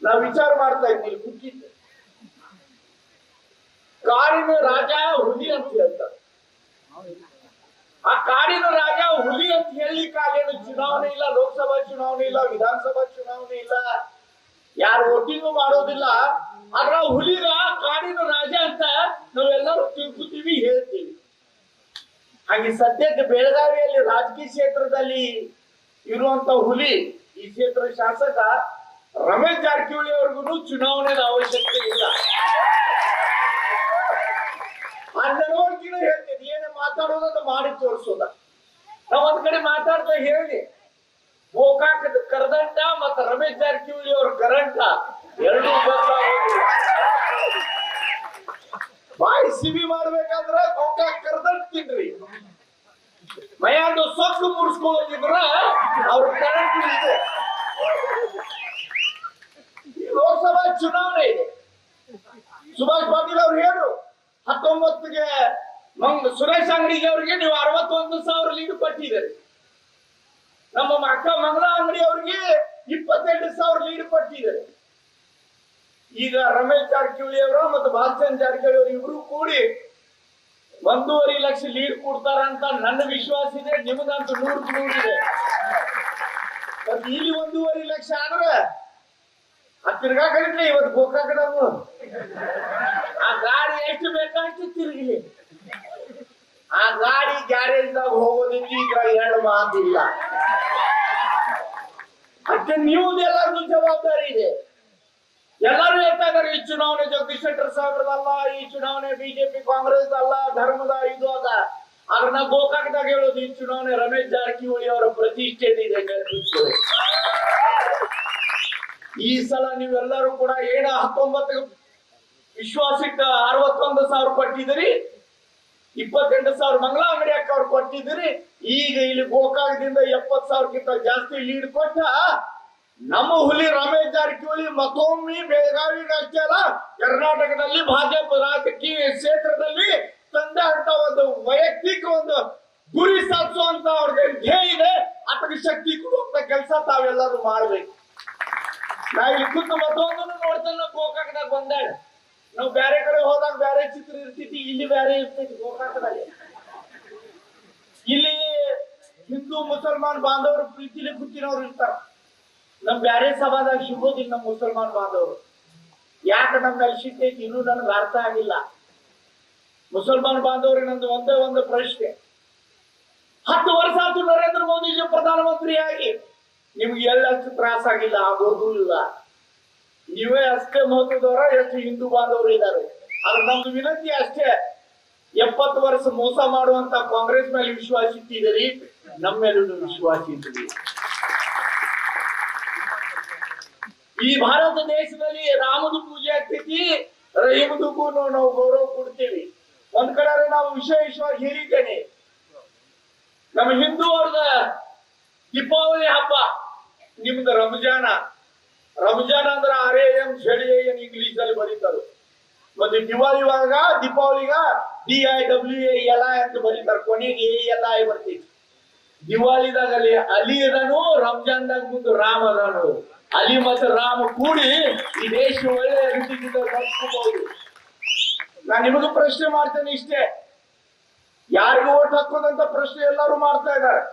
ನಾವು ವಿಚಾರ ಮಾಡ್ತಾ ಇದ್ದೀವಿ ಕೂತಿದ್ದೆ. ಕಾಡಿನ ರಾಜ ಹುಲಿ ಅಂತ ಹೇಳ್ತಾರೆ. ಆ ಕಾಡಿನ ರಾಜ ಹುಲಿ ಅಂತ ಹೇಳಲಿಕ್ಕಾಗೇನು ಚುನಾವಣೆ ಇಲ್ಲ, ಲೋಕಸಭಾ ಚುನಾವಣೆ ಇಲ್ಲ, ವಿಧಾನಸಭಾ ಚುನಾವಣೆ ಇಲ್ಲ, ಯಾರು ವೋಟಿಂಗ್ ಮಾಡೋದಿಲ್ಲ. ಆದ್ರ ಹುಲಿಗ ಕಾಡಿನ ರಾಜ ಅಂತ ನಾವೆಲ್ಲರೂ ತಿಳ್ಕೊತೀವಿ, ಹೇಳ್ತೀವಿ. ಹಾಗೆ ಸದ್ಯಕ್ಕೆ ಬೆಳಗಾವಿಯಲ್ಲಿ ರಾಜಕೀಯ ಕ್ಷೇತ್ರದಲ್ಲಿ ಇರುವಂತ ಹುಲಿ ಈ ಕ್ಷೇತ್ರ ಶಾಸಕ ರಮೇಶ್ ಜಾರಕಿಹೊಳಿ ಅವ್ರಿಗೂ ಚುನಾವಣೆದ ಅವಶ್ಯಕತೆ ಇಲ್ಲ. ಆ ನಡವಳಿಕೆನೂ ಹೇಳ್ತೀನಿ, ಏನೇ ಮಾತಾಡೋದನ್ನ ಮಾಡಿ ತೋರಿಸೋದ. ನಾವ್ ಒಂದ್ ಕಡೆ ಮಾತಾಡ್ತಾ ಹೇಳಿ, ಗೋಕಾಕದ ಕರದಂಡ ಮತ್ತ ರಮೇಶ್ ಜಾರಕಿಹೊಳಿ ಅವ್ರ ಕರಂಟ ಎರಡೂ ಬಾಯಿ ಸಿಬಿ ಮಾಡ್ಬೇಕಾದ್ರ ಗೋಕಾಕ್ ಕರದಂಡ ತಿನ್ರಿ, ಮೈಯಾಂಡು ಸೊಕ್ಕು ಮುರ್ಸ್ಕೊಳ್ಳೋದಿದ್ರ ಅವ್ರ ಕರೆಂಟ್ ಇದೆ. ಲೋಕಸಭಾ ಚುನಾವಣೆ ಇದೆ. ಸುಭಾಷ್ ಪಾಟೀಲ್ ಅವ್ರು ಹೇಳು 19ಗೆ ಸುರೇಶ್ ಅಂಗಡಿಗೆ ಅವ್ರಿಗೆ ನೀವು 61,000 ಲೀಡ್ ಕೊಟ್ಟಿದ್ದೀರಿ. ನಮ್ಮ ಅಕ್ಕ ಮಂಗಲಾ ಅಂಗಡಿ ಅವ್ರಿಗೆ 28,000 ಲೀಡ್ ಕೊಟ್ಟಿದ್ದಾರೆ. ಈಗ ರಮೇಶ್ ಜಾರಕಿಹೊಳಿ ಅವರು ಮತ್ತು ಭಾಲ್ಚಂದ್ರ ಜಾರಕಿಹೊಳಿ ಅವರು ಇಬ್ರು ಕೂಡಿ 1.5 ಲಕ್ಷ ಲೀಡ್ ಕೊಡ್ತಾರಂತ ನನ್ನ ವಿಶ್ವಾಸ ಇದೆ. ನಿಮಗಂತೂ 100% ಇದೆ. ಮತ್ತೆ ಇಲ್ಲಿ 1.5 ಲಕ್ಷ ಆದ್ರೆ ತಿರ್ಗಾ ಕಡಿದ್ರೆ ಇವತ್ತು ಗೋಕಾಕದವರು ಆ ಗಾಡಿ ಎಷ್ಟು ಬೇಕಷ್ಟು ತಿರುಗಲಿ. ಆ ಗಾಡಿ ಗ್ಯಾರೇಜ್ದಾಗ ಹೋಗೋದಿಕ್ಕೆ ಈಗ 2 ಮಾತಿಲ್ಲ. ಅದಕ್ಕೆ ನೀವು ಎಲ್ಲರಿಗೂ ಜವಾಬ್ದಾರಿ ಇದೆ. ಎಲ್ಲರೂ ಹೇಳ್ತಾ ಇದಾರೆ ಈ ಚುನಾವಣೆ ಜಗದೀಶ್ ಶೆಟ್ಟರ್ ಸಾಹೇಬ್ರದಲ್ಲ, ಈ ಚುನಾವಣೆ ಬಿಜೆಪಿ ಕಾಂಗ್ರೆಸ್ ಅಲ್ಲ, ಧರ್ಮದ ಇದು ಅದ. ಆದ್ರೆ ನಾ ಗೋಕಾಕದಾಗ ಹೇಳೋದು ಈ ಚುನಾವಣೆ ರಮೇಶ್ ಜಾರಕಿಹೊಳಿ ಅವರ ಪ್ರತಿಷ್ಠೆ ಇದೆ. ಈ ಸಲ ನೀವೆಲ್ಲರೂ ಕೂಡ ಏನ 19 ವಿಶ್ವಾಸಕ್ಕೆ 61,000 ಕೊಟ್ಟಿದ್ದೀರಿ, 28,000 ಮಂಗಲಾ ಅಂಗಡಿ ಅಕ್ಕ ಅವ್ರು ಕೊಟ್ಟಿದ್ದೀರಿ. ಈಗ ಇಲ್ಲಿ ಗೋಕಾಕದಿಂದ 70,000ಕ್ಕಿಂತ ಜಾಸ್ತಿ ಲೀಡ್ ಕೊಟ್ಟ ನಮ್ಮ ಹುಲಿ ರಮೇಶ್ ಜಾರಕಿಹೊಳಿ ಮತ್ತೊಮ್ಮೆ ಬೆಳಗಾವಿಗೆ ಅಷ್ಟೇ ಅಲ್ಲ ಕರ್ನಾಟಕದಲ್ಲಿ ಭಾಜಪ ರಾಜಕೀಯ ಕ್ಷೇತ್ರದಲ್ಲಿ ತಂದೆ ಅಂತ ಒಂದು ವೈಯಕ್ತಿಕ ಒಂದು ಗುರಿ ಸಾಧಿಸುವಂತ ಅವ್ರಿಗೆ ಧ್ಯೇಯ ಇದೆ. ಅದಕ್ಕೆ ಶಕ್ತಿ ಕೊಡುವಂತ ಕೆಲಸ ತಾವೆಲ್ಲರೂ ಮಾಡ್ಬೇಕು. ನಾ ಇಲ್ಲಿ ಕೂತು ಮತ್ತೊಂದನ್ನು ನೋಡ್ತಾನೆ ಗೋಕಾಕದಾಗ ಬಂದಾಳೆ. ನಾವು ಬೇರೆ ಕಡೆ ಹೋದಾಗ ಬೇರೆ ಚಿತ್ರ ಇರ್ತಿದ್ವಿ, ಇಲ್ಲಿ ಬೇರೆ ಇರ್ತೈತಿ ಗೋಕಾಕದಲ್ಲಿ. ಇಲ್ಲಿ ಹಿಂದೂ ಮುಸಲ್ಮಾನ್ ಬಾಂಧವರು ಪ್ರೀತಿಲಿ ಕೂತಿನವ್ರು ಇರ್ತಾರ. ನಮ್ ಬ್ಯಾರೆ ಸಭಾದಾಗ ಸಿಗೋದಿಲ್ಲ ನಮ್ಮ ಮುಸಲ್ಮಾನ್ ಬಾಂಧವರು. ಯಾಕೆ ನಮ್ಗೆ ಸಿಟ್ಟೈತಿ ಇನ್ನೂ ನನಗೆ ಅರ್ಥ ಆಗಿಲ್ಲ. ಮುಸಲ್ಮಾನ್ ಬಾಂಧವ್ರಿಗೆ ನಂದು ಒಂದೇ ಒಂದು ಪ್ರಶ್ನೆ, 10 ವರ್ಷ ಆಯ್ತು ನರೇಂದ್ರ ಮೋದಿಜಿ ಪ್ರಧಾನಮಂತ್ರಿ ಆಗಿ, ನಿಮ್ಗೆ ಎಲ್ಲಷ್ಟು ತ್ರಾಸ ಆಗಿಲ್ಲ, ಆಗೋದು ಇಲ್ಲ. ನೀವೇ ಅಷ್ಟೇ ಮಹತ್ವದವರ, ಎಷ್ಟು ಹಿಂದೂ ಬಾಂಧವರು ಇದ್ದಾರೆ. ಆದ್ರೆ ನಮ್ದು ವಿನಂತಿ ಅಷ್ಟೇ, 70 ವರ್ಷ ಮೋಸ ಮಾಡುವಂತ ಕಾಂಗ್ರೆಸ್ ಮೇಲೆ ವಿಶ್ವಾಸ ಇಟ್ಟಿದ್ದೀರಿ, ನಮ್ಮ ಮೇಲೂ ವಿಶ್ವಾಸ ಇಟ್ಟಿದ್ದೀರಿ. ಈ ಭಾರತ ದೇಶದಲ್ಲಿ ರಾಮದು ಪೂಜೆ ಆಗ್ತೈತಿ, ರಹೀಮದಕ್ಕೂ ನಾವು ಗೌರವ ಕೊಡ್ತೀವಿ. ಒಂದ್ ಕಡೆ ನಾವು ವಿಶೇಷವಾಗಿ ಹೇಳಿದ್ದೇನೆ, ನಮ್ಮ ಹಿಂದೂ ಅವ್ರದ ದೀಪಾವಳಿ ಹಬ್ಬ, ನಿಮ್ದು ರಂಜಾನ. ರಂಜಾನ್ ಅಂದ್ರೆ RAM ZAN ಇಂಗ್ಲಿಷ್ ಅಲ್ಲಿ ಬರೀತಾರೆ. ಮತ್ತೆ ದೀಪಾವಳಿಗ DIWALI ಅಂತ ಬರೀತಾರೆ, ಕೊನೆಗೆ ALI ಬರ್ತೈತಿ. ದಿವಾಳಿದಾಗ ಅಲ್ಲಿ ಅಲಿ ಅದನು, ರಂಜಾನ್ದಾಗ ಮುಂದೆ ರಾಮ ಅದನು. ಅಲಿ ಮತ್ತು ರಾಮ ಕೂಡಿ ಈ ದೇಶ ಒಳ್ಳೆ ರೀತಿಯಿಂದ ನಡೆಸ್ಕೋಬಹುದು. ನಾನು ನಿಮಗೂ ಪ್ರಶ್ನೆ ಮಾಡ್ತೇನೆ ಇಷ್ಟೇ, ಯಾರಿಗೂ ಓಟ್ ಹಾಕೋದಂತ ಪ್ರಶ್ನೆ ಎಲ್ಲರೂ ಮಾಡ್ತಾ ಇದ್ದಾರೆ.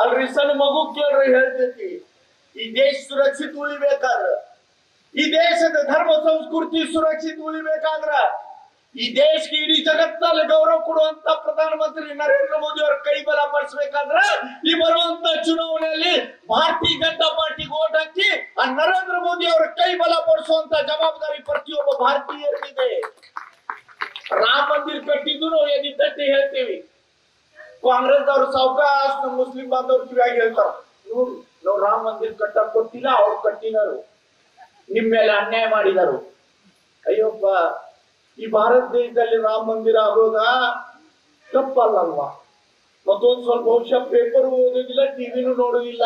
ಅಲ್ರಿ ಸಣ್ಣ ಮಗು ಕೇಳ್ರಿ ಹೇಳ್ತೈತಿ, ಈ ದೇಶ ಸುರಕ್ಷಿತ ಉಳಿಬೇಕಾದ್ರ, ಈ ದೇಶದ ಧರ್ಮ ಸಂಸ್ಕೃತಿ ಸುರಕ್ಷಿತ ಉಳಿಬೇಕಾದ್ರ, ಈ ದೇಶಕ್ಕೆ ಇಡೀ ಜಗತ್ತಲ್ಲಿ ಗೌರವ ಕೊಡುವಂತ ಪ್ರಧಾನಮಂತ್ರಿ ನರೇಂದ್ರ ಮೋದಿ ಅವರ ಕೈ ಬಲ ಪಡಿಸಬೇಕಾದ್ರ ಈ ಬರುವಂತ ಚುನಾವಣೆಯಲ್ಲಿ ಭಾರತೀಯ ಜನತಾ ಪಾರ್ಟಿಗೆ ಓಟ್ ಹಾಕಿ ಆ ನರೇಂದ್ರ ಮೋದಿ ಅವರ ಕೈ ಬಲ ಪಡಿಸುವಂತ ಜವಾಬ್ದಾರಿ ಪ್ರತಿಯೊಬ್ಬ ಭಾರತೀಯರಿಗಿದೆ. ರಾಮ ಮಂದಿರ ಕಟ್ಟಿದ್ದು ನಾವು ಎದಿದ್ದಟ್ಟೆ ಹೇಳ್ತೀವಿ. ಕಾಂಗ್ರೆಸ್ ಅವರು ಸಾವಕಾಶ ನಮ್ಮ ಮುಸ್ಲಿಂ ಬಾಂಧವರು ಕಿವಿಯಾಗಿ ಹೇಳ್ತಾರ, ನಾವು ರಾಮ ಮಂದಿರ ಕಟ್ಟಕ್ ಕೊಟ್ಟಿಲ್ಲ, ಅವ್ರು ಕಟ್ಟಿದರು, ನಿಮ್ ಮೇಲೆ ಅನ್ಯಾಯ ಮಾಡಿದರು. ಅಯ್ಯಪ್ಪ, ಈ ಭಾರತ ದೇಶದಲ್ಲಿ ರಾಮ ಮಂದಿರ ಆಗೋದ ತಪ್ಪಲ್ಲಲ್ವಾ? ಮತ್ತೊಂದು ಸ್ವಲ್ಪ ಬಹುಶಃ ಪೇಪರ್ ಓದೋದಿಲ್ಲ, ಟಿವಿನೂ ನೋಡೋದಿಲ್ಲ.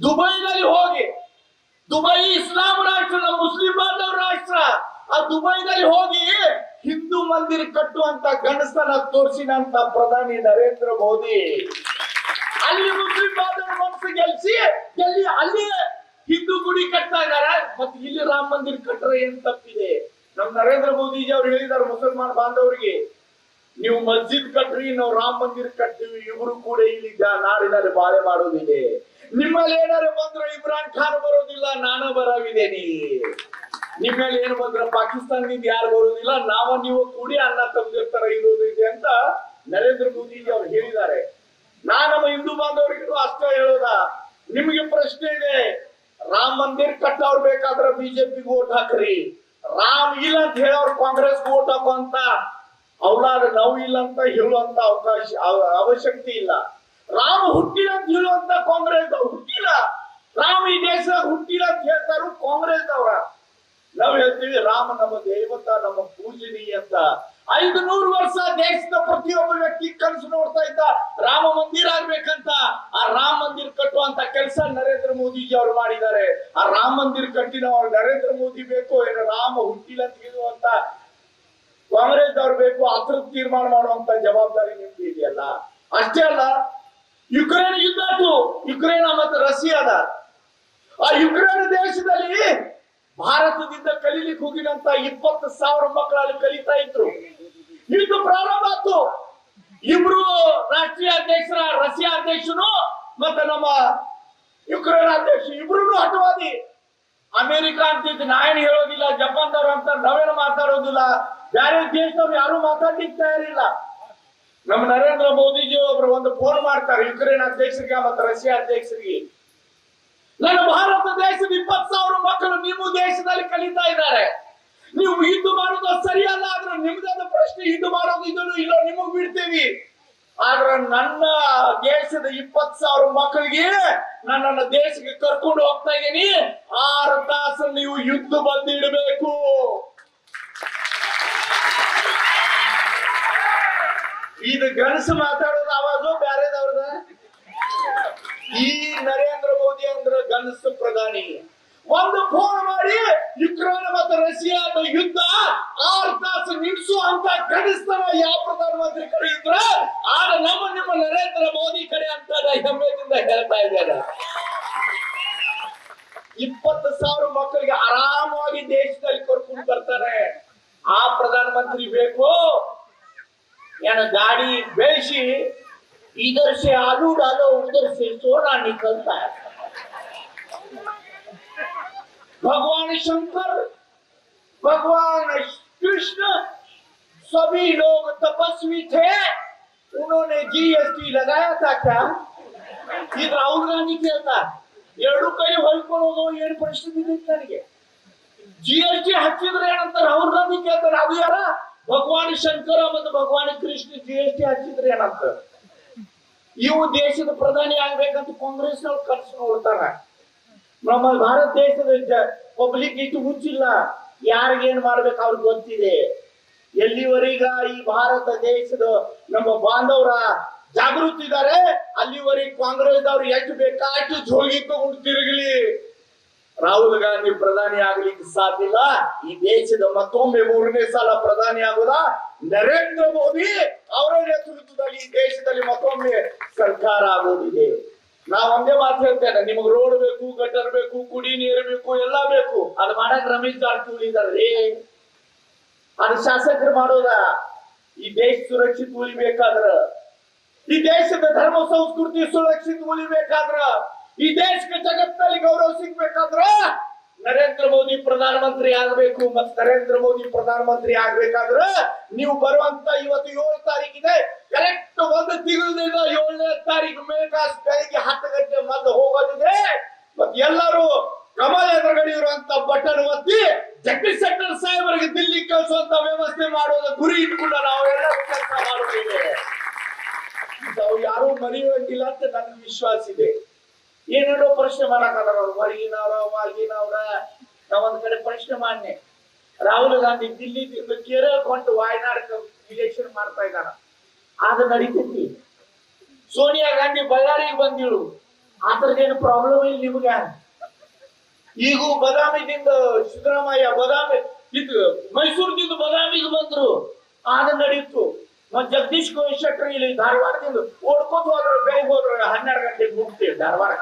ದುಬೈನಲ್ಲಿ ಹೋಗಿ, ದುಬೈ ಇಸ್ಲಾಂ ರಾಷ್ಟ್ರ, ನಮ್ಮ ಮುಸ್ಲಿಂ ಬಾಂಧವ ರಾಷ್ಟ್ರ, ಆ ದುಬೈನಲ್ಲಿ ಹೋಗಿ ಹಿಂದೂ ಮಂದಿರ ಕಟ್ಟುವಂತ ಗಂಡಸ್ತನ ತೋರಿಸಿದಂತ ಪ್ರಧಾನಿ ನರೇಂದ್ರ ಮೋದಿ ಅಲ್ಲಿ ಮುಸ್ಲಿಂ ಬಾಂಧವರ ಮನಸ್ಸು ಗೆಲ್ಲಿಸಿ ಅಲ್ಲಿ ಹಿಂದೂ ಗುಡಿ ಕಟ್ತಾ ಇದಾರೆ. ಇಲ್ಲಿ ರಾಮ ಮಂದಿರ ಕಟ್ಟರೆ ಏನ್ ತಪ್ಪಿದೆ? ನಮ್ ನರೇಂದ್ರ ಮೋದಿಜಿ ಅವ್ರು ಹೇಳಿದಾರೆ ಮುಸಲ್ಮಾನ್ ಬಾಂಧವರಿಗೆ, ನೀವು ಮಸ್ಜಿದ್ ಕಟ್ರಿ, ನಾವು ರಾಮ ಮಂದಿರ ಕಟ್ತೀವಿ, ಇಬ್ರು ಕೂಡ ಇಲ್ಲಿ ನಾಡಿನಲ್ಲಿ ಬಾಳೆ ಮಾಡೋದಿದೆ. ನಿಮ್ಮಲ್ಲಿ ಏನಾರು ಬಂದ್ರೆ ಇಮ್ರಾನ್ ಖಾನ್ ಬರೋದಿಲ್ಲ, ನಾನು ಬರವಿದ್ದೇನೆ. ನಿಮ್ಮಲ್ಲಿ ಏನು ಬಂದ್ರೆ ಪಾಕಿಸ್ತಾನದಿಂದ ಯಾರು ಬರೋದಿಲ್ಲ, ನೀವು ಕೂಡಿ ಅನ್ನ ತಮ್ಮದಿರ ತರ ಇರೋದಿದೆ ಅಂತ ನರೇಂದ್ರ ಮೋದಿಜಿ ಅವ್ರು ಹೇಳಿದ್ದಾರೆ. ನಮ್ಮ ಹಿಂದೂ ಬಾಂಧವರಿಗೂ ಅಷ್ಟೇ ಹೇಳೋದ, ನಿಮ್ಗೆ ಪ್ರಶ್ನೆ ಇದೆ, ರಾಮ ಮಂದಿರ್ ಕಟ್ಟವ್ರು ಬೇಕಾದ್ರೆ ಬಿಜೆಪಿಗೆ ವೋಟ್ ಹಾಕ್ರಿ, ರಾಮ್ ಇಲ್ಲ ಅಂತ ಹೇಳೋರು ಕಾಂಗ್ರೆಸ್ ವೋಟ್ ಹಾಕುವಂತ ಔಲಾದ ನಾವು ಇಲ್ಲ ಅಂತ ಹೇಳುವಂತ ಅವಶ್ಯಕತೆ ಇಲ್ಲ. ರಾಮ ಹುಟ್ಟಿಲ್ಲ ಅಂತ ಹೇಳುವಂತ ಕಾಂಗ್ರೆಸ್ ಹುಟ್ಟಿಲ್ಲ, ರಾಮ ಈ ದೇಶದಾಗ ಹುಟ್ಟಿಲ್ಲ ಅಂತ ಹೇಳ್ತಾರು ಕಾಂಗ್ರೆಸ್ ಅವರ. ನಾವ್ ಹೇಳ್ತೀವಿ ರಾಮ ನಮ್ಮ ದೇವತ, ನಮ್ಮ ಪೂಜನೀಯ ಅಂತ. 500 ವರ್ಷ ದೇಶದ ಪ್ರತಿಯೊಬ್ಬ ವ್ಯಕ್ತಿ ಕನಸು ನೋಡ್ತಾ ಇದ್ದ ರಾಮ ಮಂದಿರ ಆಗ್ಬೇಕಂತ. ಆ ರಾಮ ಮಂದಿರ ಕಟ್ಟುವಂತ ಕೆಲಸ ನರೇಂದ್ರ ಮೋದಿಜಿ ಅವರು ಮಾಡಿದ್ದಾರೆ. ಆ ರಾಮ ಮಂದಿರ ಕಟ್ಟಿದ ನರೇಂದ್ರ ಮೋದಿ ಬೇಕು, ಏನು ರಾಮ ಹುಟ್ಟಿಲ್ಲ ಅಂತ ಹೇಳುವಂತ ಕಾಂಗ್ರೆಸ್ ಅವ್ರು ಬೇಕು, ಅದ್ರ ತೀರ್ಮಾನ ಮಾಡುವಂತ ಜವಾಬ್ದಾರಿ ನಿಮ್ಗೆ ಇದೆಯಲ್ಲ. ಅಷ್ಟೇ ಅಲ್ಲ, ಯುಕ್ರೇನ್ ಯುದ್ಧ ಆಯ್ತು, ಯುಕ್ರೇನ್ ಮತ್ತು ರಷ್ಯಾದ. ಆ ಯುಕ್ರೇನ್ ದೇಶದಲ್ಲಿ ಭಾರತದಿಂದ ಕಲೀಲಿಕ್ಕೆ ಹೋಗಿದಂತ 20,000 ಮಕ್ಕಳಲ್ಲಿ ಕಲಿತಾ ಇದ್ರು. ಯುದ್ಧ ಪ್ರಾರಂಭ ಆಯ್ತು. ಇಬ್ರು ರಾಷ್ಟ್ರೀಯ ಅಧ್ಯಕ್ಷರ, ರಷ್ಯಾ ಅಧ್ಯಕ್ಷನು ಮತ್ತೆ ನಮ್ಮ ಯುಕ್ರೇನ್ ಅಧ್ಯಕ್ಷ ಇಬ್ರು ಹಠವಾದಿ. ಅಮೆರಿಕ ಅಂತಿದ್ದು ನಾ ಏನು ಹೇಳೋದಿಲ್ಲ, ಜಪಾನ್ದವ್ರು ಅಂತ ನಾವೇನು ಮಾತಾಡೋದಿಲ್ಲ, ಬೇರೆ ದೇಶದವ್ರು ಯಾರು ಮಾತಾಡ್ಲಿಕ್ಕೆ ತಯಾರಿಲ್ಲ. ನಮ್ಮ ನರೇಂದ್ರ ಮೋದಿಜಿ ಒಬ್ರು ಒಂದು ಫೋನ್ ಮಾಡ್ತಾರೆ ಯುಕ್ರೇನ್ ಅಧ್ಯಕ್ಷರಿಗೆ ಮತ್ತು ರಷ್ಯಾ ಅಧ್ಯಕ್ಷರಿಗೆ, ನನ್ನ ಭಾರತ ದೇಶದ 20,000 ಮಕ್ಕಳು ನಿಮ್ಮ ದೇಶದಲ್ಲಿ ಕಲಿತಾ ಇದ್ದಾರೆ, ನೀವು ಯುದ್ಧ ಮಾಡೋದು ಸರಿಯಲ್ಲ, ಆದ್ರೆ ನಿಮ್ದಾದ ಪ್ರಶ್ನೆ, ಯುದ್ಧ ಮಾಡೋದು ಇದನ್ನು ಇಲ್ಲ ನಿಮಗ್ ಬಿಡ್ತೀವಿ. ಆದ್ರೆ ನನ್ನ ದೇಶದ 20,000 ಮಕ್ಕಳಿಗೆ ನನ್ನ ದೇಶಕ್ಕೆ ಕರ್ಕೊಂಡು ಹೋಗ್ತಾ ಇದ್ದೀನಿ, 6 ತಾಸು ನೀವು ಯುದ್ಧ ಬಂದಿಡಬೇಕು. ಇದು ಗನಸು ಮಾತಾಡೋದು ಆವಾಜು ಬ್ಯಾರೆದವ್ರದ. ಈ ನರೇಂದ್ರ ಮೋದಿ ಅಂದ್ರೆ ಗನಸು ಪ್ರಧಾನಿ. ಒಂದು ಫೋನ್ ಮಾಡಿ ಯುಕ್ರೇನ್ ಮತ್ತು ರಷ್ಯಾದ ಯುದ್ಧ 6 ತಾಸು ನಿಲ್ಲಿಸುವಂತ ಗನಸ್ತನ ಯಾವ ಪ್ರಧಾನಮಂತ್ರಿ ಕಡೆ ಇದ್ರ ಆಗ ನಿಮ್ಮ ನರೇಂದ್ರ ಮೋದಿ ಕಡೆ ಅಂತ ಹೆಮ್ಮೆಯಿಂದ ಹೇಳ್ತಾ ಇದ್ದಾರೆ. 20,000 ಮಕ್ಕಳಿಗೆ ಆರಾಮವಾಗಿ ದೇಶದಲ್ಲಿ ಕರ್ಕೊಂಡು ಬರ್ತಾರೆ. ಆ ಪ್ರಧಾನಮಂತ್ರಿ ಬೇಕು ಏನು ಗಾಡಿ बेची इधर से आलू डालो उधर से सोना निकलता है। भगवान शंकर, भगवान कृष्ण सभी लोग तपस्वी थे, उन्होंने जीएसटी लगाया था क्या? ये राहुल गांधी कहता ಎರಡು ಕೈ ಹೊಯ್ಕೊಳ್ಳೋದು ಏನು ಪ್ರಶ್ನೆ ಬಿದ್ದಿತ್ತು ನನಗೆ. ಜಿಎಸ್ಟಿ ಹಚ್ಚಿದ್ರೆ ಏನಂತ ರಾಹುಲ್ ಗಾಂಧಿ ಕೇಳ್ತಾರೆ, ಅದು ಯಾರ ಭಗವಾನ್ ಶಂಕರ ಮತ್ತು ಭಗವಾನ್ ಕೃಷ್ಣ ಜಿಎಸ್ಟಿ ಹಚ್ಚಿದ್ರೆ ಏನಂತ. ಇವು ದೇಶದ ಪ್ರಧಾನಿ ಆಗ್ಬೇಕಂತ ಕಾಂಗ್ರೆಸ್ ನವ್ರು ಕನಸು ನೋಡ್ತಾರ. ನಮ್ಮ ಭಾರತ ದೇಶದ ಪಬ್ಲಿಕ್ ಇಷ್ಟು ಹುಚ್ಚಿಲ್ಲ, ಯಾರಿಗೇನ್ ಮಾಡ್ಬೇಕು ಅವ್ರಿಗೆ ಗೊತ್ತಿದೆ. ಎಲ್ಲಿವರೆಗ ಈ ಭಾರತ ದೇಶದ ನಮ್ಮ ಬಾಂಧವರ ಜಾಗೃತಿ ಇದ್ದಾರೆ ಅಲ್ಲಿವರೆಗೆ ಕಾಂಗ್ರೆಸ್ ಅವ್ರು ಎಷ್ಟು ಬೇಕಾಷ್ಟು ಜೋಗಿ ತಗೊಂಡು ತಿರುಗಲಿ, ರಾಹುಲ್ ಗಾಂಧಿ ಪ್ರಧಾನಿ ಆಗ್ಲಿಕ್ಕೆ ಸಾಧ್ಯ ಇಲ್ಲ. ಈ ದೇಶದ ಮತ್ತೊಮ್ಮೆ 3ನೇ ಸಲ ಪ್ರಧಾನಿ ಆಗುದ ನರೇಂದ್ರ ಮೋದಿ ಅವರ ನೇತೃತ್ವದಲ್ಲಿ ಈ ದೇಶದಲ್ಲಿ ಮತ್ತೊಮ್ಮೆ ಸರ್ಕಾರ ಆಗೋದಿದೆ. ನಾ ಒಂದೇ ಮಾತು ಹೇಳ್ತೇನೆ, ನಿಮಗ್ ರೋಡ್ ಬೇಕು, ಗಟರ್ ಬೇಕು, ಕುಡಿ ನೀರು ಬೇಕು, ಎಲ್ಲಾ ಬೇಕು. ಅದು ಮಾಡಕ್ ರಮೇಶ್ ಜಾರಕಿಹೊಳಿ ಇದಾರ್ರಿ, ಅದು ಶಾಸಕರು ಮಾಡೋದ. ಈ ದೇಶ ಸುರಕ್ಷಿತ ಉಳಿಬೇಕಾದ್ರ, ಈ ದೇಶದ ಧರ್ಮ ಸಂಸ್ಕೃತಿ ಸುರಕ್ಷಿತ ಉಳಿಬೇಕಾದ್ರ, ಈ ದೇಶಕ್ಕೆ ಜಗತ್ತಿನಲ್ಲಿ ಗೌರವ ಸಿಗ್ಬೇಕಾದ್ರ ನರೇಂದ್ರ ಮೋದಿ ಪ್ರಧಾನಮಂತ್ರಿ ಆಗ್ಬೇಕು. ಮತ್ತು ನರೇಂದ್ರ ಮೋದಿ ಪ್ರಧಾನಮಂತ್ರಿ ಆಗ್ಬೇಕಾದ್ರ ನೀವು ಬರುವಂತ ಇವತ್ತು 7 ತಾರೀಕಿದೆ, ಕರೆಕ್ಟ್ 1 ತಿಂಗಳಿಂದ 7ನೇ ತಾರೀಕು ಮೇಘಾಸ್ ಬೆಳಿಗ್ಗೆ 10 ಗಂಟೆ ಮೊದಲು ಹೋಗೋದಿದೆ. ಮತ್ತೆ ಎಲ್ಲರೂ ಕಮಲ ಎದುರುಗಡೆ ಇರುವಂತ ಬಟನ್ ಒತ್ತಿ ಜಗದೀಶ್ ಶೆಟ್ಟರ್ ಸಾಹೇಬರಿಗೆ ದಿಲ್ಲಿ ಕಳಿಸುವಂತ ವ್ಯವಸ್ಥೆ ಮಾಡೋದ ಗುರಿ ಇಟ್ಕೊಂಡು ನಾವೆಲ್ಲ ಕೆಲಸ ಮಾಡೋದಿದೆ. ನಾವು ಯಾರು ಮರೆಯುವಂಗಿಲ್ಲ ಅಂತ ನನಗೆ ವಿಶ್ವಾಸ ಇದೆ. ಏನೇನೋ ಪ್ರಶ್ನೆ ಮಾಡಕ್ಕಾದ್ರ ಅವ್ರು, ಹೊರಗಿನವ್ರ ಒಳಗಿನವ್ರ. ನಾವೊಂದ್ ಕಡೆ ಪ್ರಶ್ನೆ ಮಾಡ್ನೆ, ರಾಹುಲ್ ಗಾಂಧಿ ದಿಲ್ಲಿದಿಂದ ಕೇರಳಕೊಂಡು ವಾಯನಾಡ್ ಇಲೆಕ್ಷನ್ ಮಾಡ್ತಾ ಇದ್ದಾರ, ಅದು ನಡೀತೈತಿ. ಸೋನಿಯಾ ಗಾಂಧಿ ಬಳ್ಳಾರಿಗೆ ಬಂದಿಳು, ಅದ್ರದ್ದೇನು ಪ್ರಾಬ್ಲಮ್ ಇಲ್ಲ ನಿಮ್ಗೆ. ಈಗೂ ಬದಾಮಿದಿಂದ ಸಿದ್ದರಾಮಯ್ಯ ಬದಾಮಿ ಇದು ಮೈಸೂರದಿಂದ ಬದಾಮಿಗೆ ಬಂದ್ರು, ಅದು ನಡೀತು. ಮತ್ ಜಗದೀಶ್ ಶೆಟ್ಟರ್ ಇಲ್ಲಿ ಧಾರವಾಡದಿಂದ ಓಡ್ಕೊಂಡು ಹೋದ್ರು, ಬೆಳಿಗ್ಗೆ ಹೋದ್ರು 12 ಗಂಟೆಗೆ ಹೋಗ್ತೀವಿ ಧಾರವಾಡ.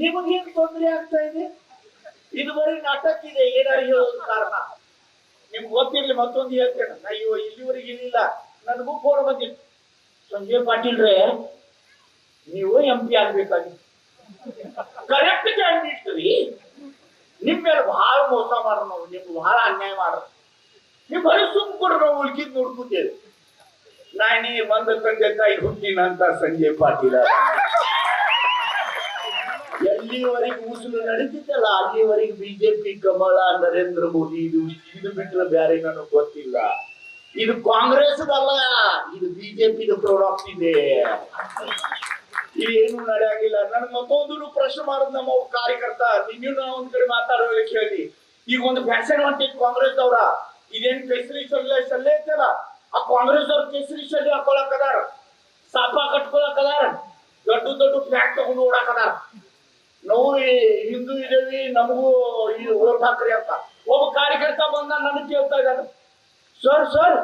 ನಿಮಗೇನ್ ತೊಂದರೆ ಆಗ್ತಾ ಇದೆ? ಇದು ಬರೀ ನಾಟಕ ಇದೆ, ಏನಾರು ಹೇಳೋದು ಕಾರಣ ನಿಮ್ಗೆ ಗೊತ್ತಿರ್ಲಿ. ಮತ್ತೊಂದು ಹೇಳ್ತೇನೆ, ನಾ ಇಲ್ಲಿವರೆಗೆ ಇಲ್ಲಿಲ್ಲ, ನನಗೂ ಫೋನ್ ಬಂದಿತ್ತು, ಸಂಜಯ್ ಪಾಟೀಲ್ರೇ ನೀವು MP ಆಗ್ಬೇಕಾಗಿತ್ತು. ಕರೆಕ್ಟ್ ಕ್ಯಾಂಡಿಡೇಟ್ ರೀ, ನಿಮ್ ಮೇಲೆ ಬಹಳ ಮೋಸ ಮಾಡ್ರ, ನಾವು ನಿಮ್ಗೆ ಬಹಳ ಅನ್ಯಾಯ ಮಾಡ್ರ, ನೀವು ಬರೀ ಸುಮ್ಕೊಡ್ರ, ನಾವು ಉಳ್ಕಿದ್ ನೋಡ್ಕೊತೇವೆ. ನಾನೇ ಬಂದ ತಂದೆ ತಾಯಿ ಹುಟ್ಟಿನಂತ ಸಂಜಯ್ ಪಾಟೀಲ ಎಲ್ಲಿವರೆಗೆ ಉಸುಲು ನಡೀತಿದ್ದಲ್ಲ ಅಲ್ಲಿವರೆಗೆ ಬಿಜೆಪಿ, ಕಮಲ, ನರೇಂದ್ರ ಮೋದಿ ಇದು ಬಿಟ್ಟರೆ ಬೇರೆ ನನಗೆ ಗೊತ್ತಿಲ್ಲ. ಇದು ಕಾಂಗ್ರೆಸ್ದಲ್ಲ, ಇದು ಬಿಜೆಪಿ ಪ್ರಾಡಕ್ಟ್ ಇದೆ. ಇದೇನು ನಡೆಯಾಗಿಲ್ಲ. ನನ್ ಮತ್ತೊಂದು ಪ್ರಶ್ನೆ ಮಾಡೋದು ನಮ್ಮ ಕಾರ್ಯಕರ್ತ, ನಿನ್ನ ಒಂದ್ ಕಡೆ ಮಾತಾಡೋಕೆ ಹೇಳಿ. ಈಗ ಒಂದು ಫ್ಯಾಷನ್ ಹೊಂಟಿತ್ತು ಕಾಂಗ್ರೆಸ್ ಅವ್ರ, ಇದೇನ್ ಕೇಸರಿ ಸಲ್ಲೆ ಐತಲ್ಲ, ಆ ಕಾಂಗ್ರೆಸ್ ಅವ್ರ ಕೇಸರಿ ಸಲ್ಲೆ ಹಾಕೊಳಕದಾರ, ಸಾಪ ಕಟ್ಕೊಳಕದಾರ, ದೊಡ್ಡ ದೊಡ್ಡ ಫ್ಲಾಟ್ ತಗೊಂಡು ಓಡಾಕದಾರ. ನಾವು ಹಿಂದೂ ಇದೇವಿ, ನಮಗೂ ಓಟ್ ಹಾಕ್ರಿ ಅಂತ. ಒಬ್ಬ ಕಾರ್ಯಕರ್ತ ಬಂದ ನನಗೆ ಕೇಳ್ತಾ ಇದ್ದಾರೆ, ಸರ್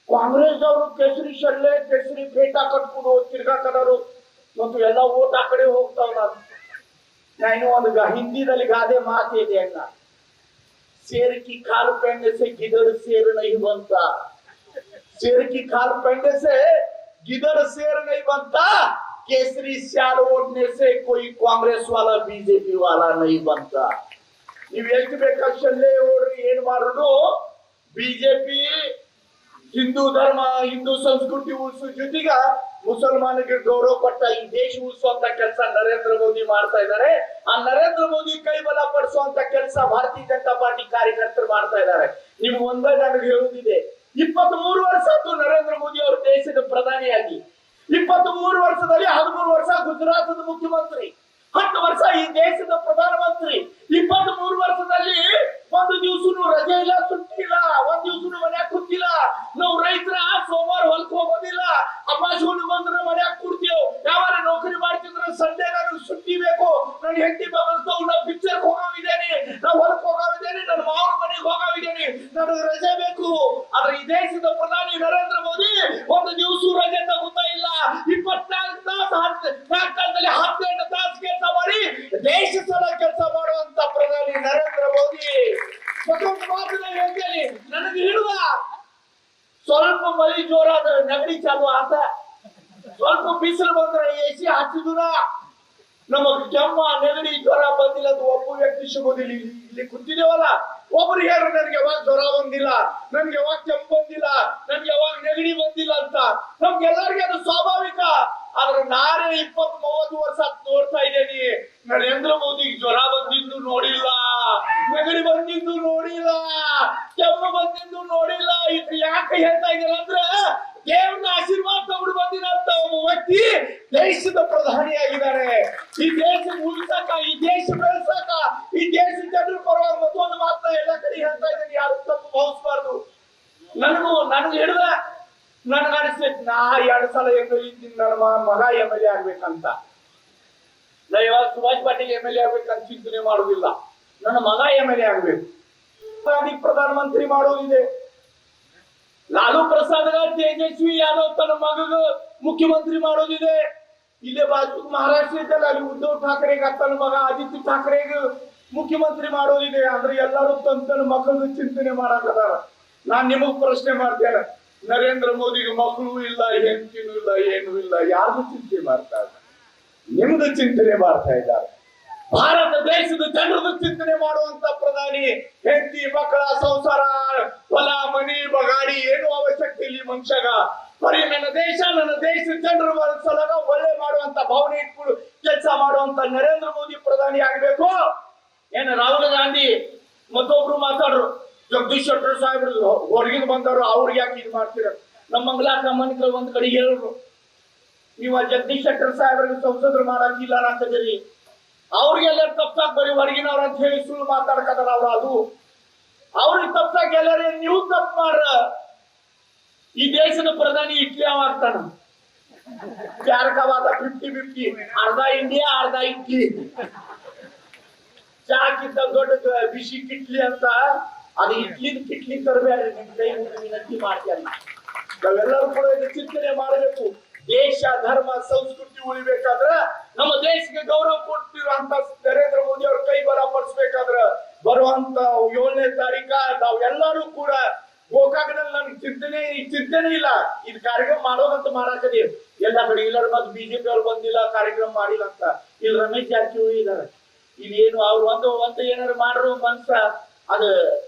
ಕಾಂಗ್ರೆಸ್ ಅವರು ಕೇಸರಿ ಸಲ್ಲೆ ಕೇಸರಿ ಪೇಟ ಕಟ್ಕೊಂಡು ತಿರ್ಗಾಕದಾರು ಮತ್ತು ಎಲ್ಲ ಓಟ್ ಆ ಕಡೆ ಹೋಗ್ತಾವ. ನಾನು ಒಂದು ಹಿಂದಿದಲ್ಲಿ ಗಾದೆ ಮಾತು ಇದೆ ಅಣ್ಣ, शेर की खाल पहनने से गिदड़ शेर नहीं बनता, शेर की खाल पहनने से गिदड़ शेर नहीं बनता, केसरी शाल ओढ़ने से कोई कांग्रेस वाला बीजेपी वाला नहीं बनता. ನೀವು ಎಷ್ಟು ಬೇಕಷ್ಟಲ್ಲೇ ಓಡ್ರಿ, ಏನ್ ಮಾಡೋದು, ಬಿಜೆಪಿ ಹಿಂದೂ ಧರ್ಮ ಹಿಂದೂ ಸಂಸ್ಕೃತಿ ಉಳಿಸೋ ಜೊತೆಗ ಮುಸಲ್ಮಾನಿಗೆ ಗೌರವ ಕೊಟ್ಟ ಈ ದೇಶ ಉಳಿಸುವಂತ ಕೆಲಸ ನರೇಂದ್ರ ಮೋದಿ ಮಾಡ್ತಾ ಇದ್ದಾರೆ. ಆ ನರೇಂದ್ರ ಮೋದಿ ಕೈ ಬಲ ಪಡಿಸುವಂತ ಕೆಲಸ ಭಾರತೀಯ ಜನತಾ ಪಾರ್ಟಿ ಕಾರ್ಯಕರ್ತರು ಮಾಡ್ತಾ ಇದ್ದಾರೆ. ನಿಮ್ಗೆ ಒಂದೇ ನನಗೆ ಹೇಳುವುದಿದೆ, 23 ವರ್ಷ ಆಯ್ತು ನರೇಂದ್ರ ಮೋದಿ ಅವರು ದೇಶದ ಪ್ರಧಾನಿಯಾಗಿ. 23 ವರ್ಷದಲ್ಲಿ 13 ವರ್ಷ ಗುಜರಾತದ ಮುಖ್ಯಮಂತ್ರಿ, 10 ವರ್ಷ ಈ ದೇಶದ ಪ್ರಧಾನಮಂತ್ರಿ. 23 ವರ್ಷದಲ್ಲಿ ಒಂದು ದಿವಸನು ರಜೆ ಇಲ್ಲ, ಸುಟ್ಟಿ ಇಲ್ಲ, ಒಂದ್ ದಿವಸನು ಮನ್ಯಾಗ ಕೂತಿಲ್ಲ. ನಾವು ರೈತರ ಸೋಮವಾರ ಹೊಲಕ್ ಹೋಗೋದಿಲ್ಲ, ಅಪಾಸಗಳು ಬಂದ್ರೆ ಮನ್ಯಾಗ ಕೂಡ್ತೇವ್. ಯಾವಾಗ ನೌಕರಿ ಮಾಡ್ತಿದ್ರೆ ಸಂಡೇ ನನಗೆ ಸುಟ್ಟಿ ಬೇಕು, ನನ್ ಹೆಂಡತಿ ಬಗಲ್ತಾವ್, ನಾ ಪಿಕ್ಚರ್ ಹೋಗೋವಿದ್ದೇನೆ, ನಾ ಹೊಲಕ್ ಹೋಗೋವಿದ್ದೇನೆ, ನನ್ನ ಮಾವನ ಮನೆಗೆ ಹೋಗೋವಿದ್ದೇನೆ, ನನಗೆ ರಜೆ ಬೇಕು. ಆದ್ರೆ ಈ ದೇಶದ ಪ್ರಧಾನಿ ನರೇಂದ್ರ ಮೋದಿ ಒಂದು ದಿವಸ ರಜೆ ತಗೋತಾ ಇಲ್ಲ. 24 ತಾಸು 4 ತಾಸದಲ್ಲಿ 18 ತಾಸು ಕೆಲಸ ಮಾಡಿ ದೇಶ ಸಲ ಕೆಲಸ ಮಾಡುವಂತ ಪ್ರಧಾನಿ ನರೇಂದ್ರ ಮೋದಿ. ಮತ್ತೊಂದು ಮಾತನ್ನ ಹೇಳ್ತೇನೆ, ನನಗೆ ಹಿಡುವ ಸ್ವಲ್ಪ ಮಳಿ ಜೋರಾದ ನೆಗಡಿ ಚಾಲು ಆತ, ಸ್ವಲ್ಪ ಬಿಸಿಲು ಬಂದ್ರೆ AC ಹಚ್ಚಿದುನ ನಮಗ್ ಕೆಮ್ಮ ನೆಗಡಿ ಜ್ವರ ಬಂದಿಲ್ಲ ಅದು ಒಬ್ಬ ವ್ಯಕ್ತಿ ಸಿಗೋದಿಲ್ಲ. ಇಲ್ಲಿ ಕೂತಿದ್ದೇವಲ್ಲ, ಒಬ್ರು ಹೇಳು ನನ್ಗೆ ಯಾವಾಗ ಜ್ವರ ಬಂದಿಲ್ಲ, ನನ್ಗೆ ಯಾವಾಗ ಕೆಮ್ಮು ಬಂದಿಲ್ಲ, ನನ್ಗೆ ಯಾವಾಗ ನೆಗಡಿ ಬಂದಿಲ್ಲ ಅಂತ. ನಮ್ಗೆಲ್ಲರಿಗೆ ಅದು ಸ್ವಾಭಾವಿಕ. ಆದ್ರೆ ನಾನೇ 20-30 ವರ್ಷ ನೋಡ್ತಾ ಇದ್ದೇನೆ, ನರೇಂದ್ರ ಮೋದಿಗೆ ಜ್ವರ ಬಂದಿದ್ದು ನೋಡಿಲ್ಲ, ನೆಗಡಿ ಬಂದಿದ್ದು ನೋಡಿಲ್ಲ, ಕೆಮ್ಮು ಬಂದಿದ್ದು ನೋಡಿಲ್ಲ. ಇದು ಯಾಕೆ ಹೇಳ್ತಾ ಇದ್ದಾರೆ ಅಂದ್ರೆ, ದೇವ್ರನ್ನ ಆಶೀರ್ವಾದ ತಗೊಂಡು ಬಂದಿರಂತ ಒಬ್ಬ ವ್ಯಕ್ತಿ ದೇಶದ ಪ್ರಧಾನಿಯಾಗಿದ್ದಾರೆ. ಈ ದೇಶ ಉಳಿಸಕ, ಈ ದೇಶ ಬೆಳೆಸಕ, ಈ ದೇಶ ಜನರ ಪರವಾಗಿ ಮತ್ತೊಂದು ಮಾತನ್ನ ಎಲ್ಲ ಕಡೆ ಹೇಳ್ತಾ ಇದ್ದೀನಿ, ಯಾರು ತಪ್ಪು ಭಾವಿಸಬಾರ್ದು. ನನಗೆ ಹಿಡಿದ ನನ್ಗೆ ಅನಿಸ್ತೈತಿ, ನಾ 2 ಸಲ ಇದ್ದೀನಿ, ನನ್ನ ಮಗ MLA ಆಗ್ಬೇಕಂತ. ನಾ ಇವಾಗ ಸುಭಾಷ್ ಪಾಟೀಲ್ MLA ಆಗ್ಬೇಕಂತ ಚಿಂತನೆ ಮಾಡುದಿಲ್ಲ, ನನ್ನ ಮಗ MLA ಆಗ್ಬೇಕು. ಪ್ರಧಾನಮಂತ್ರಿ ಮಾಡೋದಿದೆ, ಲಾಲು ಪ್ರಸಾದ್ ತೇಜಸ್ವಿ ಯಾದವ್ ತನ್ನ ಮಗಗ ಮುಖ್ಯಮಂತ್ರಿ ಮಾಡೋದಿದೆ. ಇಲ್ಲೇ ಬಾಜು ಮಹಾರಾಷ್ಟ್ರ ಇದ್ದಲ್ಲ, ಅಲ್ಲಿ ಉದ್ಧವ್ ಠಾಕ್ರೆಗೆ ತನ್ನ ಮಗ ಆದಿತ್ಯ ಠಾಕ್ರೆಗೆ ಮುಖ್ಯಮಂತ್ರಿ ಮಾಡೋದಿದೆ. ಅಂದ್ರೆ ಎಲ್ಲರೂ ತನ್ನ ಮಕ್ಕಳು ಚಿಂತನೆ ಮಾಡಕದಾರ. ನಾನ್ ನಿಮಗ್ ಪ್ರಶ್ನೆ ಮಾಡ್ತೇನೆ, ನರೇಂದ್ರ ಮೋದಿಗೆ ಮಕ್ಕಳು ಇಲ್ಲ, ಹೆಂಡತಿನೂ ಇಲ್ಲ, ಏನೂ ಇಲ್ಲ, ಯಾರ್ದು ಚಿಂತನೆ ಮಾಡ್ತಾರೆ? ನಿಮ್ದು ಚಿಂತನೆ ಮಾಡ್ತಾ ಇದ್ದಾರೆ. ಭಾರತ ದೇಶದ ಜನರದ್ದು ಚಿಂತನೆ ಮಾಡುವಂತ ಪ್ರಧಾನಿ, ಹೆಂಡತಿ ಮಕ್ಕಳ ಸಂಸಾರ, ಹೊಲ ಮನಿ ಬಗಾಡಿ ಏನು ಅವಶ್ಯಕತೆ ಇಲ್ಲಿ ಮನುಷ್ಯಗ. ಬರೀ ನನ್ನ ದೇಶ ಜನರ ಸಲಗ ಒಳ್ಳೆ ಮಾಡುವಂತ ಭಾವನೆ ಇಟ್ಕೊಂಡು ಕೆಲಸ ಮಾಡುವಂತ ನರೇಂದ್ರ ಮೋದಿ ಪ್ರಧಾನಿ ಆಗ್ಬೇಕು. ಏನು ರಾಹುಲ್ ಗಾಂಧಿ ಮತ್ತೊಬ್ರು ಮಾತಾಡ್ರು, ಜಗದೀಶ್ ಶೆಟ್ಟರ್ ಸಾಹೇಬ್ರು ಹೊರಗಿನ ಬಂದವರು, ಅವ್ರಿಗೆ ಯಾಕೆ ಇದು ಮಾಡ್ತೀರ? ನಮ್ಮ ಮಂಗಲಾ ಕಮ್ಮನಿಗಳು ಒಂದ್ ಕಡೆ ಹೇಳಿದ್ರು, ನೀವು ಜಗದೀಶ್ ಶೆಟ್ಟರ್ ಸಾಹೇಬ್ರಿಗೆ ಸಂಸದರು ಮಾಡಾಕಿಲ್ಲ ಅಂತಂದ್ರಿ, ಅವ್ರಿಗೆಲ್ಲ ತಪ್ಪಾಗಿ ಬರೀ ಹೊರಗಿನವ್ರ ಅಂತ ಹೇಳಿ ಸುಳ್ಳು ಮಾತಾಡಕದಾರ ಅವ್ರ. ಅದು ಅವ್ರಿಗೆ ತಪ್ಪಾಗಿ ಎಲ್ಲರೇ ನೀವು ತಪ್ಪು ಮಾಡ್ರ. ಈ ದೇಶದ ಪ್ರಧಾನಿ ಇಟ್ಲಿ ಆಗ್ತಾನ, ಯಾರಕವಾದ 50-50, ಅರ್ಧ ಇಂಡಿಯಾ ಅರ್ಧ ಇಟ್ಲಿ. ಚಾಕಿದ್ದ ದೊಡ್ಡ ಬಿಸಿ ಕಿಟ್ಲಿ ಅಂತ, ಅದು ಕಿಟ್ಲಿ ತರಬೇಡ್ರಿ, ನಿಮ್ ಕೈ ವಿನಂತಿ ಮಾಡ್ತೇನೆ. ನಾವೆಲ್ಲರೂ ಕೂಡ ಚಿಂತನೆ ಮಾಡಬೇಕು. ದೇಶ ಧರ್ಮ ಸಂಸ್ಕೃತಿ ಉಳಿಬೇಕಾದ್ರ, ನಮ್ಮ ದೇಶಕ್ಕೆ ಗೌರವ ಕೊಡ್ತಿರುವಂತ ನರೇಂದ್ರ ಮೋದಿ ಅವ್ರ ಕೈ ಬಲ ಪಡಿಸ್ಬೇಕಾದ್ರ 7ನೇ ತಾರೀಕ ನಾವೆಲ್ಲರೂ ಕೂಡ ಗೋಕಾಕದಲ್ಲಿ ನನ್ಗೆ ಚಿಂತನೆ ಇಲ್ಲ. ಇದು ಕಾರ್ಯಕ್ರಮ ಮಾಡೋದಂತ ಮಾಡಾಕದಿ ಎಲ್ಲ ಕಡೆ ಇಲ್ಲರ ಮತ್ತೆ ಬಿಜೆಪಿ ಅವ್ರು ಬಂದಿಲ್ಲ, ಕಾರ್ಯಕ್ರಮ ಮಾಡಿಲ್ಲ ಅಂತ. ಇಲ್ಲಿ ರಮೇಶ್ ಜಾರಕಿಹೊಳಿ ಇದಾರೆ. ಇಲ್ಲಿ ಏನು ಅವ್ರು ಒಂದು ಏನಾರು ಮಾಡ್ರು ಮನ್ಸ ಅದ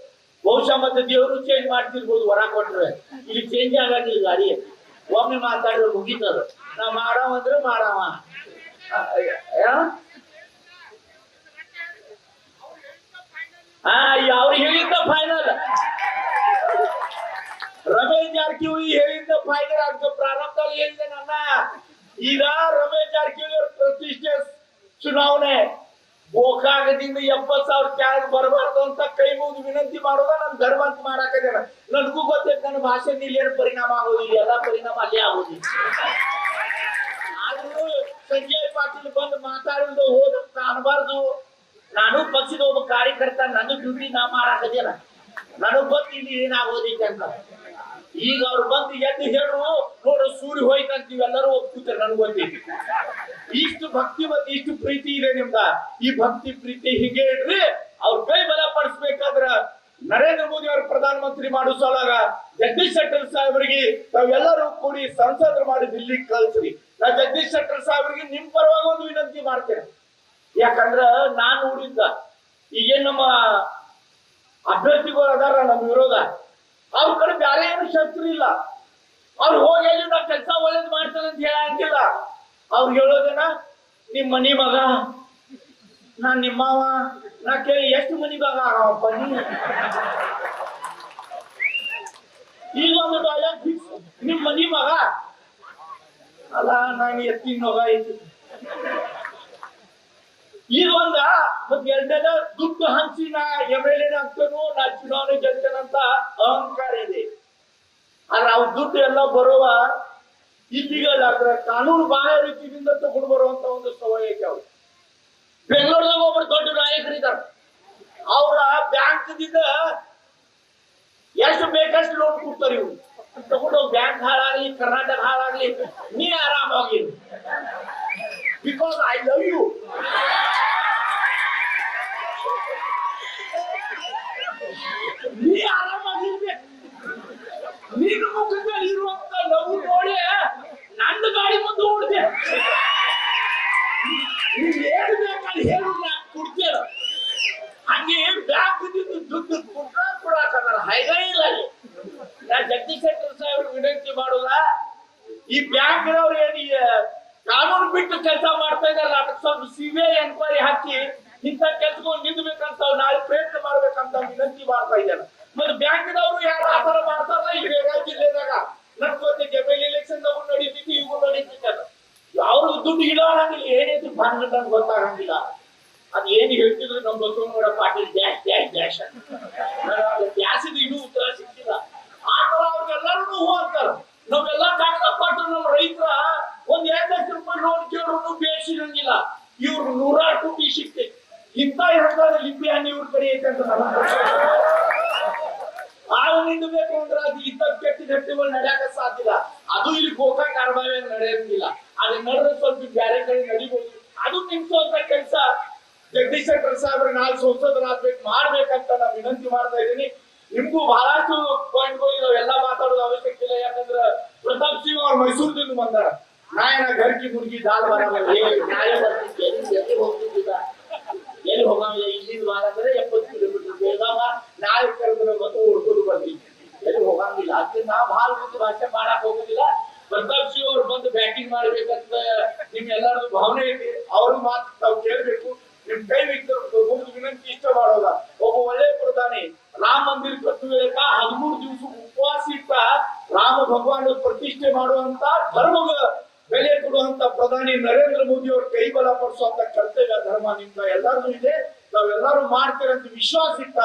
ಬಹುಶಃ ಮತ್ತೆ ದೇವರು ಚೇಂಜ್ ಮಾಡ್ತಿರ್ಬೋದು ಹೊರ ಕೊಟ್ರೆ. ಇಲ್ಲಿ ಚೇಂಜ್ ಆಗಂಗಿಲ್ಲ ಗಾಡಿ. ಒಮ್ಮೆ ಮಾತಾಡಿದ್ರೆ ಮುಗಿತದ. ನಾವ್ ಮಾಡಾವ ಅಂದ್ರೆ ಮಾಡಾವ. ಅವ್ರು ಹೇಳಿದ್ದ ಫೈನಲ್. ರಮೇಶ್ ಜಾರಕಿಹೊಳಿ ಹೇಳಿದ್ದ ಫೈನಲ್ ಆಗ್ತದೆ. ಪ್ರಾರಂಭದಲ್ಲಿ ಹೇಳಿದೆ ನನ್ನ. ಈಗ ರಮೇಶ್ ಜಾರಕಿಹೊಳಿ ಅವ್ರ ಪ್ರತಿಷ್ಠೆ ಚುನಾವಣೆ ಗೋಕಾಕದಿಂದ 70,000 ಕ್ಯಾಗ್ ಬರಬಾರ್ದು ಅಂತ ಕೈ ಮುಗಿದು ವಿನಂತಿ ಮಾಡೋದ ನನ್ ಧರ್ಮ ಅಂತ ಮಾಡಾಕದೇನ. ನನ್ಗೂ ಗೊತ್ತೈತೆ ನನ್ನ ಭಾಷೆ ಇಲ್ಲಿ ಏನು ಪರಿಣಾಮ ಆಗೋದಿಲ್ಲ, ಎಲ್ಲ ಪರಿಣಾಮ ಅಲ್ಲೇ ಆಗೋದಿಲ್ಲ. ಆದ್ರೂ ಸಂಜಯ್ ಪಾಟೀಲ್ ಬಂದು ಮಾತಾಡಿದ ಹೋದಂತ ಅನ್ಬಾರ್ದು. ನಾನು ಪಕ್ಷದ ಒಬ್ಬ ಕಾರ್ಯಕರ್ತ, ನನ್ನ ಡ್ಯೂಟಿ ನಾ ಮಾಡಾಕದೇನ. ನನಗ್ ಗೊತ್ತು ಇಲ್ಲಿ ಏನಾಗೋದಿಕ್ಕೆ ಅಂತ. ಈಗ ಅವ್ರು ಬಂದು ಎದ್ದು ಹೇಳ್ರು ನೋಡು ಸೂರ್ಯ ಹೋಯ್ತಂತೀವಿ ಎಲ್ಲರೂ ಒಪ್ಪಿತಾರೆ. ನನ್ಗೆ ಗೊತ್ತಿದೆ ಇಷ್ಟು ಭಕ್ತಿ ಮತ್ತು ಇಷ್ಟು ಪ್ರೀತಿ ಇದೆ ನಿಮ್ದ. ಈ ಭಕ್ತಿ ಪ್ರೀತಿ ಹೀಗೆ ಇಡ್ರಿ. ಅವ್ರ ಕೈ ಬಲಪಡಿಸ್ಬೇಕಾದ್ರ ನರೇಂದ್ರ ಮೋದಿ ಅವರು ಪ್ರಧಾನಮಂತ್ರಿ ಮಾಡೋ ಸಲಗ ಜಗದೀಶ್ ಶೆಟ್ಟರ್ ಸಾಹೇಬರಿಗೆ ತಾವೆಲ್ಲರೂ ಕೂಡಿ ಸಂಸದರು ಮಾಡಿ ದಿಲ್ಲಿಗೆ ಕಳ್ಸ್ರಿ. ನಾ ಜಗದೀಶ್ ಶೆಟ್ಟರ್ ಸಾಹೇಬರಿಗೆ ನಿಮ್ ಪರವಾಗಿ ಒಂದು ವಿನಂತಿ ಮಾಡ್ತೇನೆ. ಯಾಕಂದ್ರ ನಾನ್ ನೋಡಿದ್ದ ಈಗೇನ್ ನಮ್ಮ ಅಭ್ಯರ್ಥಿಗಳು ಅದಾರ ನಮ್ಮ ವಿರೋಧ, ಅವ್ರ ಕಡೆ ಬ್ಯಾರೆ ಏನು ಶಸ್ತ್ರ ಇಲ್ಲ. ಅವ್ರು ಹೋಗಿ ನಾ ಕೆಲಸ ಒಳ್ಳೇದ್ ಮಾಡ್ತಾನೆ ಅಂತ ಹೇಳಂಗಿಲ್ಲ. ಅವ್ರು ಹೇಳೋದೇನ ನಿಮ್ ಮನಿ ಮಗ, ನಾ ನಿಮ್ಮವ. ನಾ ಕೇಳಿ ಎಷ್ಟು ಮನಿ ಮಗ ಆಗವಪ್ಪ ನೀ? ಈಗ ಒಂದು ಡೈಲಾಗ್ ಫಿಕ್ಸ್, ನಿಮ್ ಮನಿ ಮಗ ಅಲ್ಲ, ನಾನು ಎತ್ತಿನ ಮಗ ಐತಿ. ಈಗ ಒಂದ ಮತ್ ಎರಡನೇದ ದುಡ್ಡು ಹಂಚಿ ನಾ MLA ಆಗ್ತೇನು, ನಾ ಚುನಾವಣೆ ಗೆಲ್ತೇನಂತ ಅಹಂಕಾರ ಇದೆ. ಆದ್ರೆ ಅವ್ ದುಡ್ಡು ಎಲ್ಲ ಬರುವ ಇಲ್ಲಿಗಲ್ ಆದ್ರೆ ಕಾನೂನು ಬಾಹ್ಯ ರೀತಿಯಿಂದ ತಗೊಂಡು ಬರುವಂತ ಒಂದು ಸವಯ ಐತೆ. ಅವ್ರು ಬೆಂಗಳೂರದಾಗ ಒಬ್ಬರು ದೊಡ್ಡ ನಾಯಕರಿದ್ದಾರೆ. ಅವ್ರ ಬ್ಯಾಂಕ್ದಿಂದ ಎಷ್ಟು ಬೇಕಷ್ಟು ಲೋನ್ ಕೊಡ್ತಾರೆ. ಇವ್ರು ತಗೊಂಡು ಬ್ಯಾಂಕ್ ಹಾಳಾಗ್ಲಿ, ಕರ್ನಾಟಕ ಹಾಳಾಗ್ಲಿ, ನೀ ಆರಾಮಾಗಿ. Because I love you. ನೀ ಆರಾಮಾಗಿರ್ಬೇಕು. ನೀನು ಮುಖದಲ್ಲಿ ಇರುವಂತ ಲವ್ ನೋಡಿ ನಂದು ಗಾಡಿ ಮುಂದೆ ಓಡ್ದೆ. ನೀವ್ ಏನು ಬೇಕಲ್ಲಿ ಹೇಳು, ಕೊಡ್ತೇನ. ಹಂಗೆ ಬ್ಯಾಂಕ್ದಿಂದ ದುಡ್ಡು ಕೊಡಾಕಂದ್ರ ಹೈಗೇ ಇಲ್ಲ. ನಾ ಜಗದೀಶ್ ಶೆಟ್ಟರ್ ಸಾಹೇಬ್ರು ವಿನಂತಿ ಮಾಡೋದ, ಈ ಬ್ಯಾಂಕ್ನವ್ರು ಏನ್ ಕಾನೂನು ಬಿಟ್ಟು ಕೆಲಸ ಮಾಡ್ತಾ ಇದಾರಲ್ಲ, ಅದಕ್ಕೆ ಸ್ವಲ್ಪ CBI ಎನ್ಕ್ವೈರಿ ಹಾಕಿ ಇಂಥ ಕೆಲ್ಸಗಳು ನಿಂದ್ಬೇಕಂತ ನಾಳೆ ಪ್ರಯತ್ನ ಮಾಡ್ಬೇಕಂತ ವಿನಂತಿ ಮಾಡ್ತಾ ಇದ್ದೇನೆ. ಮತ್ತೆ ಬ್ಯಾಂಕ್ನವರು ಯಾರು ಆಧಾರ ಮಾಡ್ತಾರಲ್ಲ ಈ ಬೆಳಗಾವಿ ಜಿಲ್ಲೆದಾಗ, ನನ್ ಗೊತ್ತಿಗೆ MLA ಎಲೆಕ್ಷನ್ ನಡೀತಿತ್ತು, ಇವು ನಡೀತಿದ್ದ. ಅವ್ರ ದುಡ್ಡು ಇಡೋಂಗಿಲ್ಲ, ಏನೈತಿ ಬಂದ್ ಗೊತ್ತಾಗಂಗಿಲ್ಲ. ಅದ್ ಏನ್ ಹೇಳ್ತಿದ್ರು ನಮ್ Basavanagouda Patil dash dash dash ಅಂತ ಡ್ಯಾಶಿದ ಇನ್ನೂ ಉತ್ತರ ಸಿಕ್ಕಿಲ್ಲ. ಆತರ ಅವ್ರಿಗೆಲ್ಲರೂ ಹೂ ಅಂತಾರ. ನಾವೆಲ್ಲ ಕಾಗದ ಪಟ್ಟು ನಮ್ಮ ರೈತರ ಒಂದ್ 2 ಲಕ್ಷ ರೂಪಾಯಿ ಲೋನ್ ಕೇಳಿದ್ರು ಬೇಸಿರಂಗಿಲ್ಲ. ಇವ್ರು 100 ಕೋಟಿ ಸಿಕ್ತೈತಿ. ಇಂಥ ಹಂಗಾದ ಲಿಪಿ ಹಣ್ಣಿ ಇವ್ರ ಕಡೆ ಐತೆ ಅಂತ ಆಳು ನಿಂದಬೇಕು ಅಂದ್ರೆ ಅದು ಇಂಥ ಕೆಟ್ಟ ಘಟನೆಗಳು ನಡೆಯಕ ಸಾಧ್ಯ ಇಲ್ಲ. ಅದು ಇಲ್ಲಿ ಗೋಕಾಕ ಕಾರ್ಬಾವಿ ನಡೆಯಂಗಿಲ್ಲ. ಅದು ನಡೆದ್ರೆ ಸ್ವಲ್ಪ ಬ್ಯಾರೆ ಕಡೆ ನಡಿಬಹುದು. ಅದು ನಿಮ್ಸೋಂತ ಕೆಲಸ ಜಗದೀಶ್ ಶೆಟ್ಟರ್ ಸಾಹೇಬ್ರ ನಾಳೆ ಸಂಸದರಾಗ್ಬೇಕು ಮಾಡ್ಬೇಕಂತ ನಾನು ವಿನಂತಿ ಮಾಡ್ತಾ ಇದ್ದೀನಿ. ನಿಮ್ಗೂ ಬಹಳಷ್ಟು ಪಾಯಿಂಟ್ಗಳು ಇದಾವೆ, ಎಲ್ಲ ಮಾತಾಡೋದು ಅವಶ್ಯಕತೆ ಇಲ್ಲ. ಯಾಕಂದ್ರ ಪ್ರತಾಪ್ ಸಿಂಹ ಅವ್ರು ಮೈಸೂರದಿಂದ ಬಂದಾರ. ನಾಯನ ಗರ್ಕಿ ಮುರ್ಗಿ ದಾಲ್ ಬರಲ್ಲ, ಎಲ್ಲಿ ಹೋಗ್ತಿದ್ದ, ಎಲ್ಲಿ ಹೋಗಂಗಿಲ್ಲ. ಇಲ್ಲಿಂದ ಬಾರಂದ್ರೆ 70 ಕಿಲೋಮೀಟರ್ ಬೇಗಾಮ, ನಾಳೆ ಕರೆದ್ರೆ ಮತ್ತು ಹುಡ್ಕೋದು ಬರ್ತೀವಿ, ಎಲ್ಲಿ ಹೋಗಂಗಿಲ್ಲ. ಅದಕ್ಕೆ ನಾವು ಭಾಳ ಮುಂದೆ ಭಾಷೆ ಮಾಡಕ್ ಹೋಗುದಿಲ್ಲ. ಪ್ರತಾಪ್ ಸಿಂಹ ಅವ್ರು ಬಂದು ಬ್ಯಾಟಿಂಗ್ ಮಾಡ್ಬೇಕಂತ ನಿಮ್ ಎಲ್ಲರದು ಭಾವನೆ ಇದೆ. ಅವ್ರ ಮಾತು ತಾವು ಕೇಳ್ಬೇಕು. ನಿಮ್ ಕೈ ಮುಗಿದು ವಿನಂತಿ ಇಷ್ಟ ಮಾಡೋದ, ಒಬ್ಬ ಒಳ್ಳೆ ಪ್ರಧಾನಿ ರಾಮ ಮಂದಿರ ಕಟ್ಟುವುದಕ್ಕ 13 ದಿವಸ ಉಪವಾಸ ಇಟ್ಟ ರಾಮ ಭಗವಾನ್ ಪ್ರತಿಷ್ಠೆ ಮಾಡುವಂತ ಧರ್ಮಗ ಬೆಲೆ ಕೊಡುವಂತ ಪ್ರಧಾನಿ ನರೇಂದ್ರ ಮೋದಿ ಅವರು ಕೈ ಬಲ ಪಡಿಸುವಂತ ಕರ್ತವ್ಯ ಧರ್ಮ ನಿಮ್ದ ಎಲ್ಲರಿಗೂ ಇದೆ. ನಾವೆಲ್ಲರೂ ಮಾಡ್ತೀರಂತ ವಿಶ್ವಾಸ ಇಟ್ಟ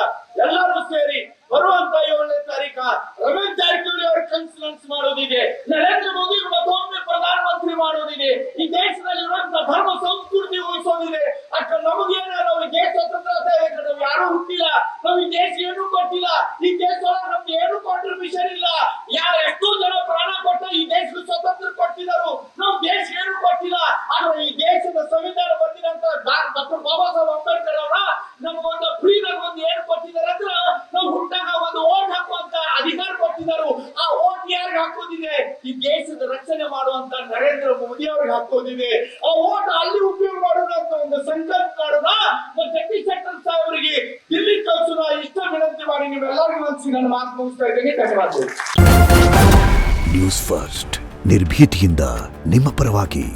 ಎಲ್ಲರೂ ಸೇರಿ ಬರುವಂತ 7ನೇ ತಾರೀಕ ರಮೇಶ್ ಜಾರಕಿಹೊಳಿ ಅವರ ಕನ್ಸಲ್ಟೆನ್ಸ್ ಮಾಡೋದಿದೆ. ನರೇಂದ್ರ ಮೋದಿ ಮತ್ತೊಮ್ಮೆ ಪ್ರಧಾನಮಂತ್ರಿ ಮಾಡೋದಿದೆ. ಈ ದೇಶದಲ್ಲಿರುವಂತ ಧರ್ಮ ಸಂಸ್ಕೃತಿ ಉಳಿಸೋದಿದೆ. ಅಕ್ಕ ನಮಗೇನ, ನಾವು ಈ ದೇಶ ಸ್ವತಂತ್ರ ನಾವು ಯಾರು ಹುಟ್ಟಿಲ್ಲ, ನಾವು ಈ ದೇಶ ಏನು ಕೊಟ್ಟಿಲ್ಲ. ಈ ದೇಶದೊಳಗೆ ನಮ್ಗೆ ಏನು ಕಾಂಟ್ರಿಬ್ಯೂಷನ್ ಇಲ್ಲ. ಎಷ್ಟೋ ಜನ ಪ್ರಾಣ ಕೊಟ್ಟ ಈ ದೇಶಕ್ಕೆ ಸ್ವತಂತ್ರ ಕೊಟ್ಟಿದ್ದಾರೆ. ನಾವು ದೇಶ ಏನು ಕೊಟ್ಟಿಲ್ಲ. ಆದ್ರೆ ಈ ದೇಶದ ಸಂವಿಧಾನ ಬಂದಿರಂತ ಡಾಕ್ಟರ್ ಬಾಬಾ ಸಾಹೇಬ್ ಅಂಬೇಡ್ಕರ್ ಅವರ ನಮಗೊಂದು ಫ್ರೀಡಮ್ ಒಂದು ಏನು ಕೊಟ್ಟಿದ್ದಾರೆ ಅಂದ್ರೆ ಇದೆ, ಈ ದೇಶದ ರಕ್ಷಣೆ ಮಾಡುವಂತ ನರೇಂದ್ರ ಮೋದಿ ಅವ್ರಿಗೆ ಹಾಕೋದಿದೆ. ಆ ಓಟ್ ಅಲ್ಲಿ ಉಪಯೋಗ ಮಾಡೋಣ ಅಂತ ಒಂದು ಸಂಕಲ್ಪ ಮಾಡೋಣ. ಜಗದೀಶ್ ಶೆಟ್ಟರ್ ಸಾಹೇಬರಿಗೆ ದಿಲ್ಲಿ ಕಳ್ಸೋಣ. ಇಷ್ಟ ವಿನಂತಿ ಮಾಡಿ ನೀವೆಲ್ಲರಿಗೂ ಮನಸ್ಸಿ ನನ್ನ ಮಾತು ಮುಗಿಸ್ತಾ ಇದ್ದೇನೆ. ಧನ್ಯವಾದ. ನ್ಯೂಸ್ ಫಸ್ಟ್ ನಿರ್ಭೀತಿಯಿಂದ ನಿಮ್ಮ ಪರವಾಗಿ.